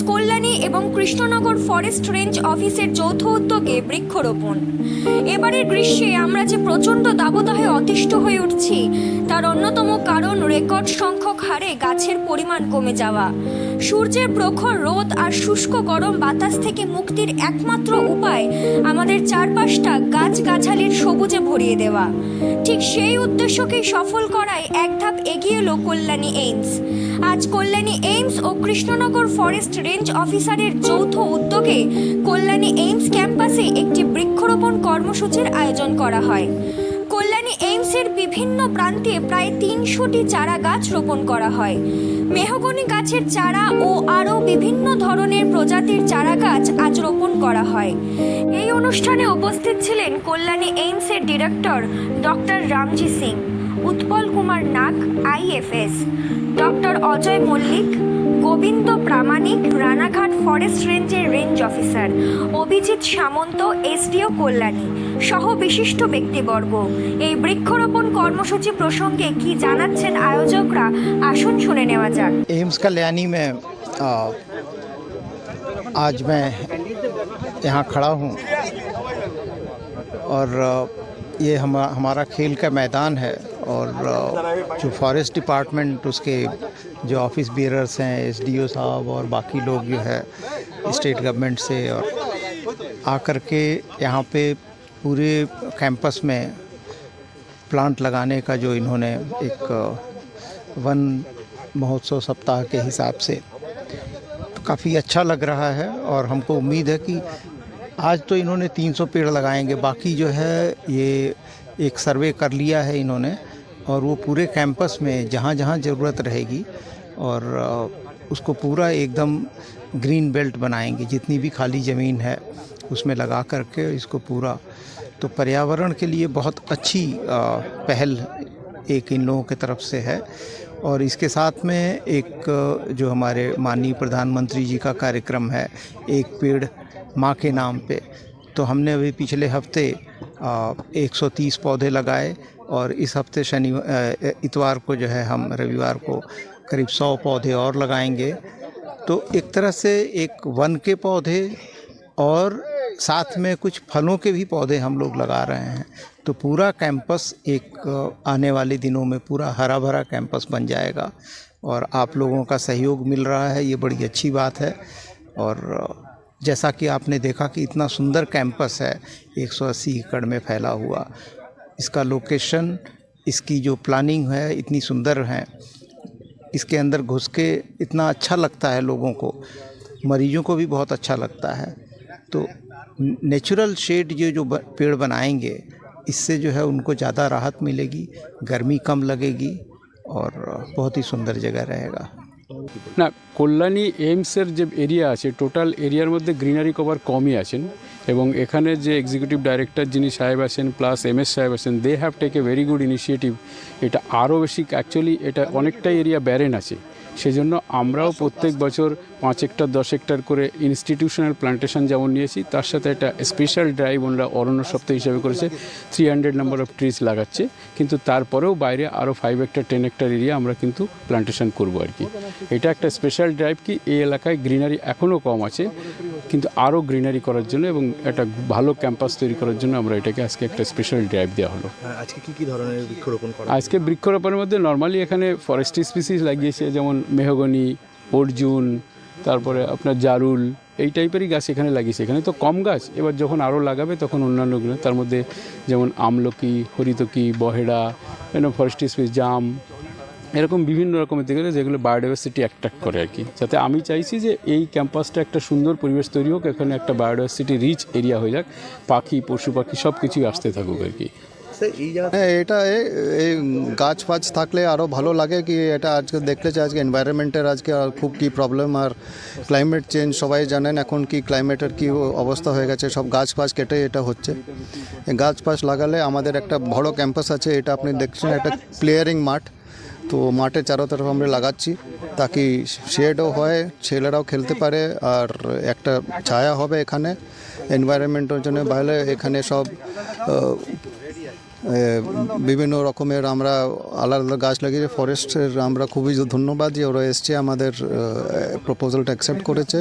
কল্যাণী এবং Krishnanagar forest range অফিসের যৌথ উদ্যোগে বৃক্ষরোপণ। এবারের গ্রীষ্মে আমরা যে প্রচণ্ড দাবদাহে অতিষ্ঠ হয়ে উঠছি তার অন্যতম কারণ রেকর্ড সংখ্যক হারে গাছের পরিমাণ কমে যাওয়া। সূর্যের প্রখর রোদ আর শুষ্ক গরম বাতাস থেকে মুক্তির একমাত্র উপায় আমাদের চারপাশটা গাছগাছালির সবুজে ভরিয়ে দেওয়া। ঠিক সেই উদ্দেশ্যকেই সফল করায় এক ধাপ এগিয়ে এলো কল্যাণী এইমস। আজ কল্যাণী এইমস ও কৃষ্ণনগর ফরেস্ট রেঞ্জ অফিসারের যৌথ উদ্যোগে কল্যাণী এইমস ক্যাম্পাসে একটি বৃক্ষরোপণ কর্মসূচির আয়োজন করা হয়। কল্যাণী এইমসের বিভিন্ন প্রান্তে প্রায় ৩০০টি চারা গাছ রোপণ করা হয়। মেহগনি গাছের চারা ও আরও বিভিন্ন ধরনের প্রজাতির চারা গাছ আজ রোপণ করা হয়। এই অনুষ্ঠানে উপস্থিত ছিলেন কল্যাণী এইমসের ডিরেক্টর ডক্টর রামজি সিং, উৎপল কুমার নাগ আইএফএস, ডক্টর অজয় মল্লিক, গোবিন্দ প্রামাণিক রানাঘাট ফরেস্ট রেঞ্জের রেঞ্জ অফিসার, অভিজিৎ সামন্ত এসডিও কল্যাণী সহ বিশিষ্ট ব্যক্তিবর্গ। এই বৃক্ষরোপণ কর্মসূচি প্রসঙ্গে কি জানাচ্ছেন আয়োজকরা, আসুন শুনে নেওয়া যাক। एम्स कल्याणी में आज मैं यहाँ खड़ा हूँ और ये हमारा खेल का मैदान है और जो फॉरेस्ट डिपार्टमेंट उसके जो ऑफिस बियरर्स हैं, एसडीओ साहब और बाकी लोग जो है स्टेट गवर्नमेंट से और आकर के यहाँ पे पूरे कैंपस में प्लांट लगाने का जो इन्होंने एक वन महोत्सव सप्ताह के हिसाब से तो काफ़ी अच्छा लग रहा है और हमको उम्मीद है कि आज तो इन्होंने 300 पेड़ लगाएंगे, बाकी जो है ये एक सर्वे कर लिया है इन्होंने और वो पूरे कैंपस में जहाँ जहाँ ज़रूरत रहेगी और उसको पूरा एकदम ग्रीन बेल्ट बनाएंगे। जितनी भी खाली ज़मीन है उसमें लगा करके इसको पूरा, तो पर्यावरण के लिए बहुत अच्छी पहल एक इन लोगों की तरफ से है। और इसके साथ में एक जो हमारे माननीय प्रधानमंत्री जी का कार्यक्रम है एक पेड़ माँ के नाम पे, तो हमने अभी पिछले हफ्ते 130 पौधे लगाए और इस हफ्ते इतवार को जो है हम रविवार को करीब 100 पौधे और लगाएंगे। तो एक तरह से एक वन के पौधे और साथ में कुछ फलों के भी पौधे हम लोग लगा रहे हैं, तो पूरा कैंपस एक आने वाले दिनों में पूरा हरा भरा कैंपस बन जाएगा और आप लोगों का सहयोग मिल रहा है, ये बड़ी अच्छी बात है। और जैसा कि आपने देखा कि इतना सुंदर कैंपस है 180 एकड़ में फैला हुआ, इसका लोकेशन, इसकी जो प्लानिंग है इतनी सुंदर है, इसके अंदर घुस के इतना अच्छा लगता है लोगों को, मरीजों को भी बहुत अच्छा लगता है। तो नेचुरल शेड ये जो पेड़ बनाएंगे इससे जो है उनको ज़्यादा राहत मिलेगी, गर्मी कम लगेगी और बहुत ही सुंदर जगह रहेगा। না, কল্যাণী এইমসের যে এরিয়া আছে টোটাল এরিয়ার মধ্যে গ্রিনারি কভার কমই আছেন এবং এখানে যে এক্সিকিউটিভ ডাইরেক্টর যিনি সাহেব আছেন প্লাস এমএস সাহেব আছেন, they have take a very good initiative. এটা আরও বেশি অ্যাকচুয়ালি এটা অনেকটাই এরিয়া ব্যারেন আছে, সেজন্য আমরাও প্রত্যেক বছর 5 হেক্টর 10 হেক্টর করে ইনস্টিটিউশনাল প্লান্টেশন যেমন নিয়েছি, তার সাথে একটা স্পেশাল ড্রাইভ ওনারা অরণ্য সপ্তাহ হিসাবে করেছে, 300 নাম্বার অফ ট্রিজ লাগাচ্ছে। কিন্তু তারপরেও বাইরে আরও 5 হেক্টর 10 হেক্টর এরিয়া আমরা কিন্তু প্লান্টেশন করবো আর কি। এটা একটা স্পেশাল ড্রাইভ কি এই এলাকায় গ্রিনারি এখনও কম আছে, কিন্তু আরও গ্রিনারি করার জন্য এবং একটা ভালো ক্যাম্পাস তৈরি করার জন্য আমরা এটাকে আজকে একটা স্পেশাল ড্রাইভ দেওয়া হলো। আজকে কী ধরনের বৃক্ষরোপণ করা? আজকে বৃক্ষরোপণের মধ্যে নর্মালি এখানে ফরেস্ট্রি স্পিসিস লাগিয়েছে, যেমন মেহগনি, অর্জুন, তারপরে আপনার জারুল, এই টাইপেরই গাছ এখানে লাগিয়েছে। এখানে তো কম গাছ, এবার যখন আরও লাগাবে তখন অন্যান্যগুলো, তার মধ্যে যেমন আমলকি, হরিতকি, বহেড়া, ফরেস্ট্রি স্পিস, জাম, এরকম বিভিন্ন রকমের দিকে যেগুলো বায়োডাইভার্সিটি অ্যাট্রাক্ট করে আর কি। যাতে আমি চাইছি যে এই ক্যাম্পাসটা একটা সুন্দর পরিবেশ তৈরি হোক, এখানে একটা বায়োডাইভার্সিটি রিচ এরিয়া হয়ে যাক, পাখি পশু পাখি সব কিছুই আসতে থাকুক আর কি। এটা এই গাছ ফাছ থাকলে আরও ভালো লাগে কি, এটা আজকে দেখলে যে আজকে এনভায়রনমেন্টের আজকে খুব কী প্রবলেম, আর ক্লাইমেট চেঞ্জ সবাই জানেন এখন কি ক্লাইমেটের কী অবস্থা হয়ে গেছে, সব গাছ ফাছ কেটে এটা হচ্ছে। গাছ ফাছ লাগালে আমাদের একটা বড় ক্যাম্পাস আছে, এটা আপনি দেখছেন একটা প্লেয়ারিং মাঠ, তো মাঠে চারো তরফ আমরা লাগাচ্ছি তাকি শেডও হয়, ছেলেরাও খেলতে পারে আর একটা ছায়া হবে এখানে এনভায়রনমেন্টের জন্য ভালো। এখানে সব বিভিন্ন রকমের আমরা আলাদা আলাদা গাছ লাগিয়ে ফরেস্টের আমরা খুবই ধন্যবাদ যে ওরা এসছে আমাদের প্রপোজালটা অ্যাকসেপ্ট করেছে।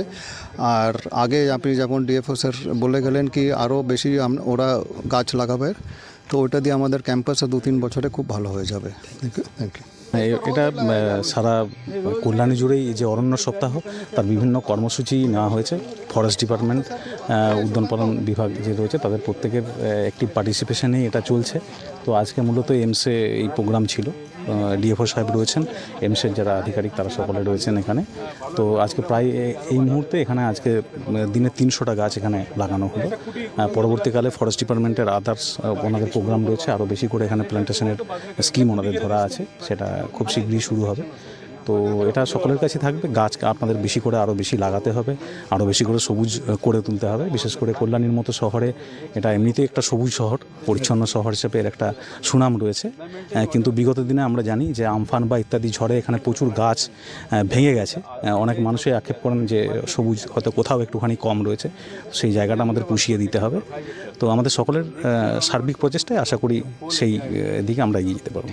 আর আগে আপনি যখন ডিএফও স্যার বলে গেলেন কি আরও বেশি ওরা গাছ লাগাবে, তো ওইটা দিয়ে আমাদের ক্যাম্পাসে 2-3 বছরে খুব ভালো হয়ে যাবে। Thank you. এটা সারা কল্যাণী জুড়েই যে অরণ্য সপ্তাহ তার বিভিন্ন কর্মসূচি নেওয়া হয়েছে। ফরেস্ট ডিপার্টমেন্ট, উদ্যান পালন বিভাগ যে রয়েছে তাদের প্রত্যেকের একটি পার্টিসিপেশনেই এটা চলছে। তো আজকে মূলত এমসে এই প্রোগ্রাম ছিল, ডিএফও সাহেব রয়েছেন, এমসের যারা আধিকারিক তারা সকলে রয়েছেন এখানে। তো আজকে প্রায় এই মুহূর্তে এখানে আজকে দিনে 300টা গাছ এখানে লাগানো হলো। পরবর্তীকালে ফরেস্ট ডিপার্টমেন্টের আদার্স ওনাদের প্রোগ্রাম রয়েছে, আরও বেশি করে এখানে প্ল্যান্টেশনের স্কিম ওনাদের ধরা আছে, সেটা খুব শীঘ্রই শুরু হবে। তো এটা সকলের কাছে থাকবে, গাছ আপনাদের বেশি করে আরও বেশি লাগাতে হবে, আরও বেশি করে সবুজ করে তুলতে হবে। বিশেষ করে কল্যাণীর মতো শহরে এটা এমনিতেই একটা সবুজ শহর, পরিচ্ছন্ন শহর হিসেবে এর একটা সুনাম রয়েছে। কিন্তু বিগত দিনে আমরা জানি যে আমফান বা ইত্যাদি ঝড়ে এখানে প্রচুর গাছ ভেঙে গেছে। অনেক মানুষই আক্ষেপ করেন যে সবুজ হয়তো কোথাও একটুখানি কম রয়েছে, সেই জায়গাটা আমাদের পুষিয়ে দিতে হবে। তো আমাদের সকলের সার্বিক প্রচেষ্টায় আশা করি সেই দিকে আমরা এগিয়ে যেতে পারব।